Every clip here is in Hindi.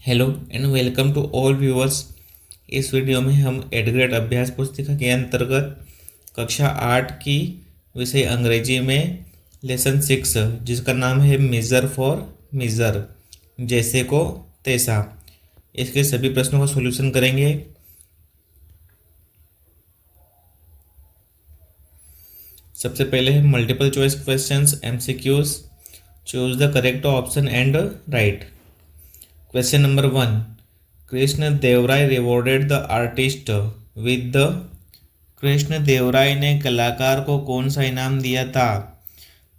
Hello and welcome to all viewers. इस वीडियो में हम एडग्रेड अभ्यास पुस्तिका के अंतर्गत कक्षा 8 की विषय अंग्रेजी में लेसन 6 जिसका नाम है मेजर फॉर मेजर, जैसे को तैसा, इसके सभी प्रश्नों का सॉल्यूशन करेंगे। सबसे पहले है multiple choice questions MCQs। Choose the correct option and right. Question number 1, Krishna Devaraya rewarded the artist with the. Krishna Devaraya ने कलाकार को कौन सा इनाम दिया था?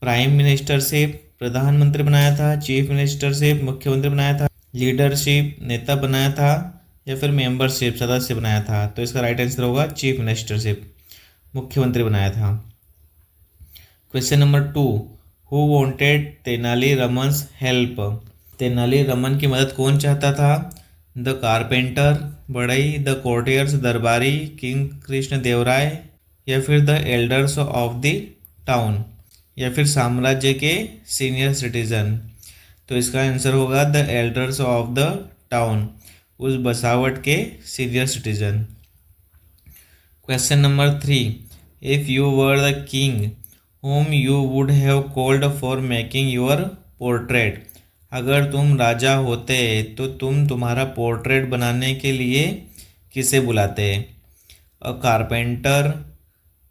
प्राइम मिनिस्टरशिप, प्रधानमंत्री बनाया था, चीफ मिनिस्टरशिप, मुख्यमंत्री बनाया था, लीडरशिप, नेता बनाया था, या फिर मेंबरशिप, सदस्य बनाया था। तो इसका राइट आंसर होगा चीफ मिनिस्टरशिप, मुख्यमंत्री बनाया था। Question number 2, who wanted Tenali Raman's help? Tenali Raman की मदद कौन चाहता था? द कारपेंटर, बढ़ई, द कोर्टियर्स, दरबारी, किंग कृष्ण देवराय, या फिर the elders of the town, या फिर साम्राज्य के सीनियर सिटीजन। तो इसका आंसर होगा the elders of the town, उस बसावट के senior citizen. Question number 3, if you were the king whom you would have called for making your portrait? अगर तुम राजा होते तो तुम तुम्हारा पोर्ट्रेट बनाने के लिए किसे बुलाते? अ कारपेंटर,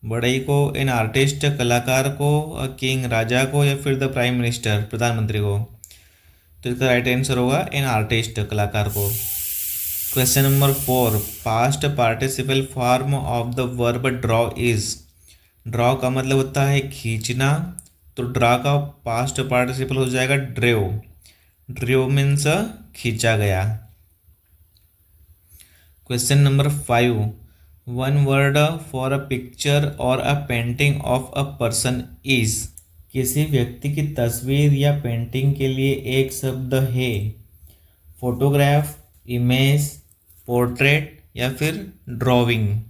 बढ़ई को, एन आर्टिस्ट कलाकार को, अ किंग राजा को, या फिर द प्राइम मिनिस्टर प्रधानमंत्री को। तो इसका राइट आंसर होगा एन आर्टिस्ट कलाकार को। Question number 4, past participle form of the verb draw is. Draw का मतलब होता है खींचना, तो ड्रॉ का पास्ट पार्टिसिपल हो जाएगा ड्रेव। ड्रेव मीन्स खींचा गया। Question number 5, one word for a picture और a painting of a person is. किसी व्यक्ति की तस्वीर या पेंटिंग के लिए एक शब्द है। फोटोग्राफ, इमेज, पोर्ट्रेट, या फिर ड्राइंग।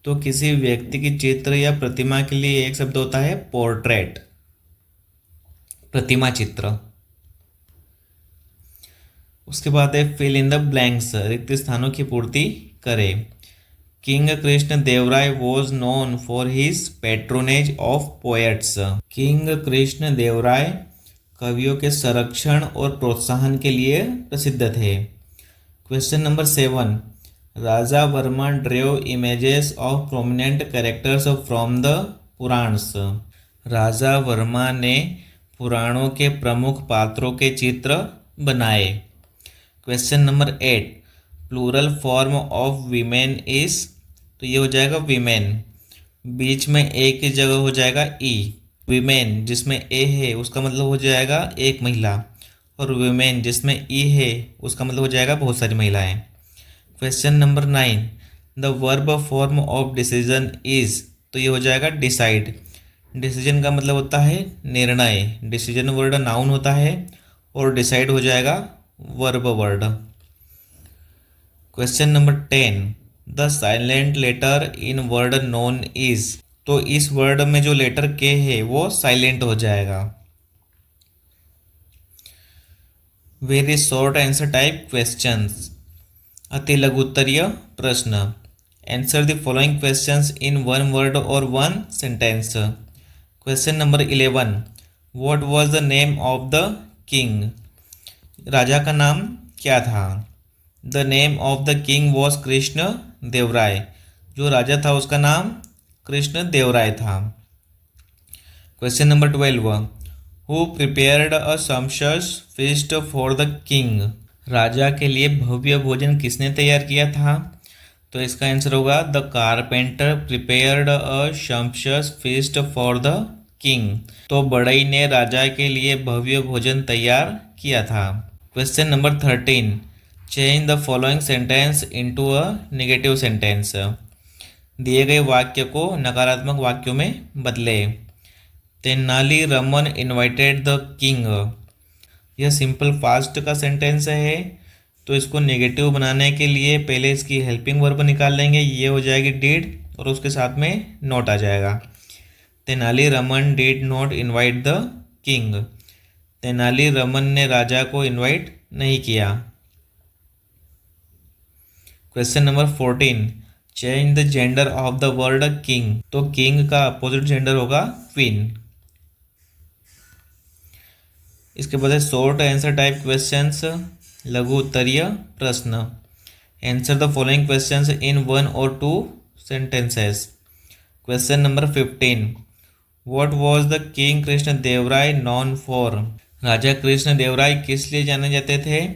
तो किसी व्यक्ति की चित्र या प्रतिमा के लिए एक शब्द होता है पोर्ट्रेट, प्रतिमा चित्र। उसके बाद है फिल इन द ब्लैंक्स, रिक्त स्थानों की पूर्ति करें। King Krishna Devaraya was known for his patronage of poets. King Krishna Devaraya कवियों के संरक्षण और प्रोत्साहन के लिए प्रसिद्ध थे। Question number 7, Raja Varma drew images of prominent characters from the Puranas. Raja Varma ने पुराणों के प्रमुख पात्रों के चित्र बनाए। Question number 8, plural form of women is. तो ये हो जाएगा वीमेन, बीच में ए की जगह हो जाएगा ई। वीमेन जिसमें ए है उसका मतलब हो जाएगा एक महिला, और वीमेन जिसमें ई है उसका मतलब हो जाएगा बहुत सारी महिलाएं। Question number 9, the verb form of decision is. तो ये हो जाएगा डिसाइड। डिसीजन का मतलब होता है निर्णय। डिसीजन वर्ड नाउन होता है और डिसाइड हो जाएगा verb word. Question number 10, the silent letter in word known is. तो इस वर्ड में जो लेटर के है वो साइलेंट हो जाएगा। Very short answer type questions, अति लघु उत्तरीय प्रश्न। Answer the following questions in one word और one sentence. Question number 11, what was the name of the king. राजा का नाम क्या था? The name of the king was Krishna Devaraya. जो राजा था उसका नाम कृष्ण देवराय था। Question number 12, who prepared a sumptuous feast for the king. राजा के लिए भव्य भोजन किसने तैयार किया था? तो इसका आंसर होगा the carpenter prepared a sumptuous feast for the king. तो बढ़ई ने राजा के लिए भव्य भोजन तैयार किया था। Question number 13, change the following sentence into a negative sentence. दिए गए वाक्य को नकारात्मक वाक्यों में बदले। Tenali Raman invited the king. यह सिंपल पास्ट का सेंटेंस है, तो इसको नेगेटिव बनाने के लिए पहले इसकी हेल्पिंग वर्ब निकाल लेंगे। ये हो जाएगी डिड और उसके साथ में नॉट आ जाएगा। Tenali Raman did not invite the king. Tenali Raman ने राजा को इनवाइट नहीं किया। Question number 14, change the gender of the word king. तो किंग का अपोजिट जेंडर होगा क्वीन। इसके बाद शॉर्ट आंसर टाइप क्वेश्चंस, लघु उत्तरीय प्रश्न। Answer the following questions in 1 और 2 sentences. Question number 15, what was the king Krishna Devaraya known for. राजा कृष्ण देवराय किस लिए जाने जाते थे।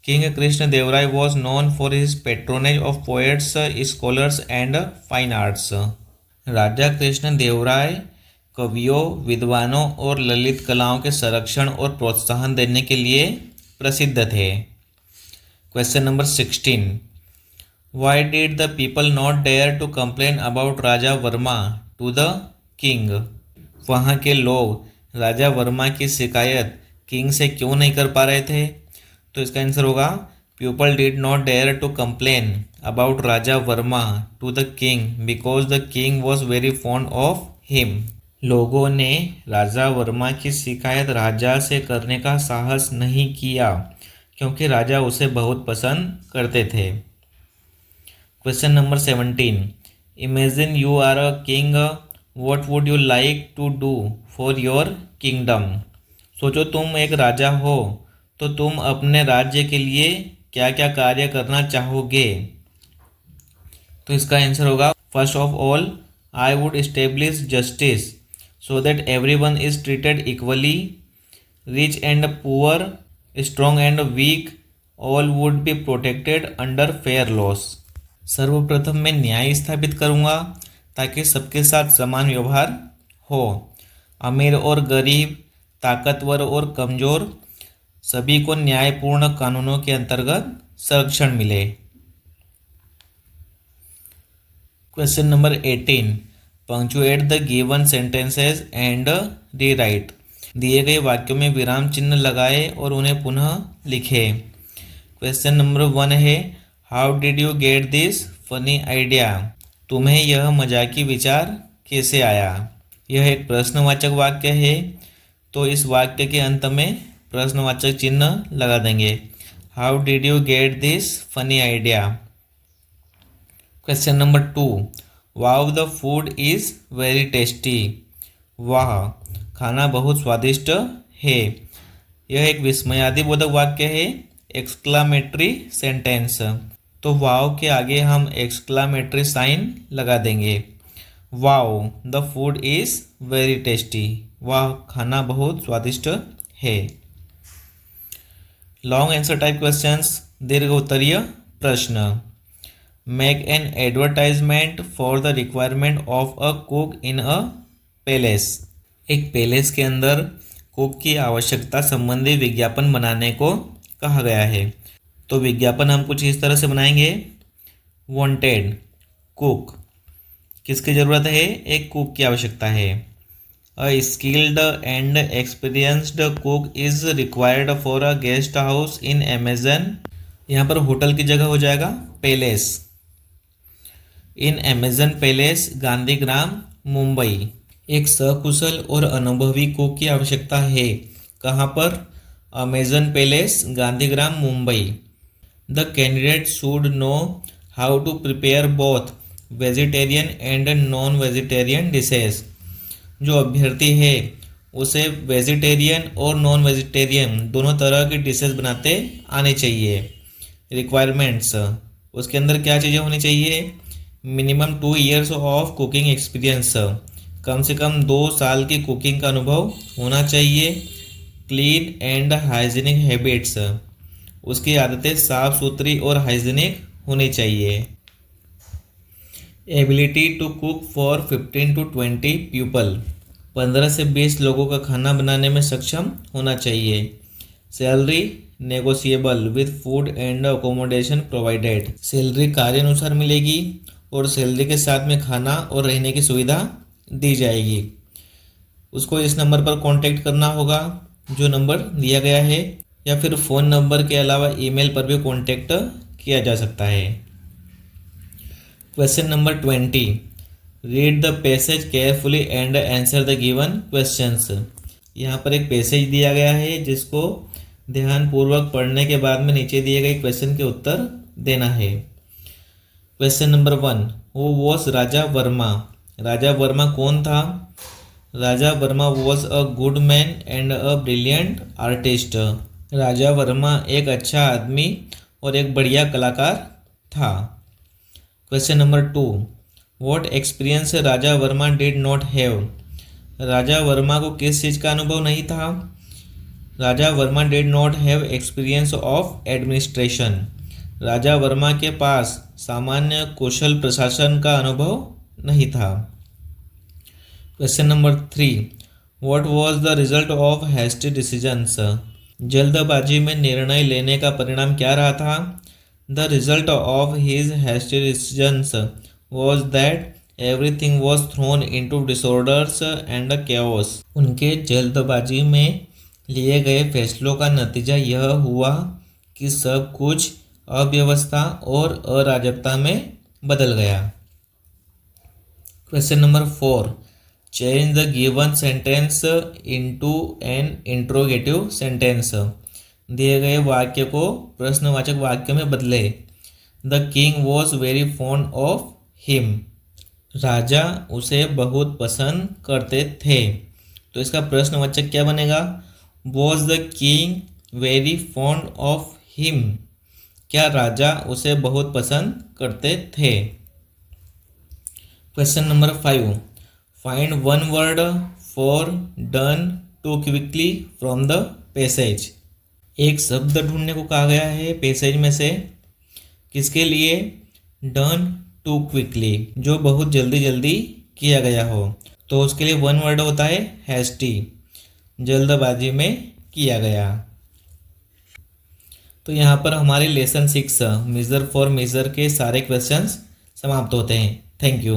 King Krishna Devaraya was known for his patronage of poets, scholars and fine arts. राजा कृष्ण देवराय कवियों, विद्वानों और ललित कलाओं के संरक्षण और प्रोत्साहन देने के लिए प्रसिद्ध थे। Question number 16, why did the people not dare to complain about Raja Verma to the king. वहाँ के लोग राजा वर्मा की शिकायत किंग से क्यों नहीं कर पा रहे थे। तो इसका आंसर होगा people did not dare to complain about Raja Verma to the king because the king was very fond of him. लोगों ने राजा वर्मा की शिकायत राजा से करने का साहस नहीं किया क्योंकि राजा उसे बहुत पसंद करते थे। Question number 17, imagine you are a king, what would you like to do for your kingdom. सोचो तुम एक राजा हो तो तुम अपने राज्य के लिए क्या क्या कार्य करना चाहोगे। तो इसका आंसर होगा first of all I would establish justice so that everyone is treated equally, rich and poor, strong and weak, all would be protected under fair laws. सर्वप्रथम मैं न्याय स्थापित करूंगा ताकि सबके साथ समान व्यवहार हो। अमीर और गरीब, ताकतवर और कमजोर, सभी को न्यायपूर्ण कानूनों के अंतर्गत संरक्षण मिले। Question number 18, punctuate the given sentences and rewrite. दिए गए वाक्यों में विराम चिन्ह लगाए और उन्हें पुनः लिखे। क्वेश्चन नंबर 1 है, how did you get this funny idea. तुम्हें यह मजाकी विचार कैसे आया। यह एक प्रश्नवाचक वाक्य है तो इस वाक्य के अंत में प्रश्नवाचक चिन्ह लगा देंगे। How did you get this funny idea. Question number 2, wow the food is very tasty. वाह, खाना बहुत स्वादिष्ट है। यह एक विस्मयादिबोधक वाक्य है, एक्सक्लामेटरी सेंटेंस। तो वाव के आगे हम एक्सक्लामेटरी साइन लगा देंगे। Wow the food is very tasty. वाह, खाना बहुत स्वादिष्ट है। लॉन्ग आंसर टाइप क्वेश्चंस, दीर्घ उत्तरीय प्रश्न। Make an advertisement for the requirement of a cook in a palace. एक पैलेस के अंदर कुक की आवश्यकता संबंधी विज्ञापन बनाने को कहा गया है। तो विज्ञापन हम कुछ इस तरह से बनाएंगे। वांटेड कुक, किसकी ज़रूरत है, एक कुक की आवश्यकता है। अ skilled and experienced cook is required for a guest house in Amazon. यहाँ पर होटल की जगह हो जाएगा पैलेस। इन अमेजन पैलेस, गांधीग्राम, मुंबई। एक सकुशल और अनुभवी कुक की आवश्यकता है। कहाँ पर, Amazon Palace, Gandhigram, Mumbai. The candidate should know how to prepare both vegetarian and non vegetarian dishes. जो अभ्यर्थी है उसे वेजिटेरियन और नॉन वेजिटेरियन दोनों तरह की डिशेज बनाते आने चाहिए। रिक्वायरमेंट्स, उसके अंदर क्या चीज़ें होनी चाहिए। Minimum 2 years of cooking experience, कम से कम 2 साल की कुकिंग का अनुभव होना चाहिए। क्लीन एंड हाइजीनिक हैबिट्स, उसकी आदतें साफ सुथरी और हाइजीनिक होनी चाहिए। Ability to cook for 15 to 20 people, 15 से 20 लोगों का खाना बनाने में सक्षम होना चाहिए। Salary negotiable with food and accommodation provided, salary कार्य अनुसार मिलेगी और सैलरी के साथ में खाना और रहने की सुविधा दी जाएगी। उसको इस नंबर पर कांटेक्ट करना होगा जो नंबर दिया गया है, या फिर फ़ोन नंबर के अलावा ईमेल पर भी कांटेक्ट किया जा सकता है। Question number 20, read the passage carefully and answer the given questions. यहाँ पर एक पैसेज दिया गया है जिसको ध्यानपूर्वक पढ़ने के बाद में नीचे दिए गए क्वेश्चन के उत्तर देना है। Question number 1, who was Raja Varma? Raja Varma कौन था? Raja Varma was a good man and a brilliant artist. Raja Varma एक अच्छा आदमी और एक बढ़िया कलाकार था। Question number 2, what experience Raja Varma did not have? Raja Varma को किस चीज़ का अनुभव नहीं था? Raja Varma did not have experience of administration. Raja Varma के पास सामान्य कुशल प्रशासन का अनुभव नहीं था। Question number 3, what was the result of hasty decisions? जल्दबाजी में निर्णय लेने का परिणाम क्या रहा था? The result of his hasty decisions was that everything was thrown into disorders and chaos. उनके जल्दबाजी में लिए गए फैसलों का नतीजा यह हुआ कि सब कुछ अव्यवस्था और अराजकता में बदल गया। Question number 4, change the given sentence into an interrogative sentence. दिए गए वाक्य को प्रश्नवाचक वाक्य में बदले। The king was very fond of him. राजा उसे बहुत पसंद करते थे। तो इसका प्रश्नवाचक क्या बनेगा? Was the king very fond of him. क्या राजा उसे बहुत पसंद करते थे? Question number 5, find one word for done too quickly from the passage. एक शब्द ढूंढने को कहा गया है पैसेज में से। किसके लिए? डन टू क्विकली, जो बहुत जल्दी जल्दी किया गया हो। तो उसके लिए वन वर्ड होता है हैस्टी, जल्दबाजी में किया गया। तो यहाँ पर हमारे लेसन 6 मेजर फॉर मेजर के सारे क्वेश्चंस समाप्त होते हैं। Thank you.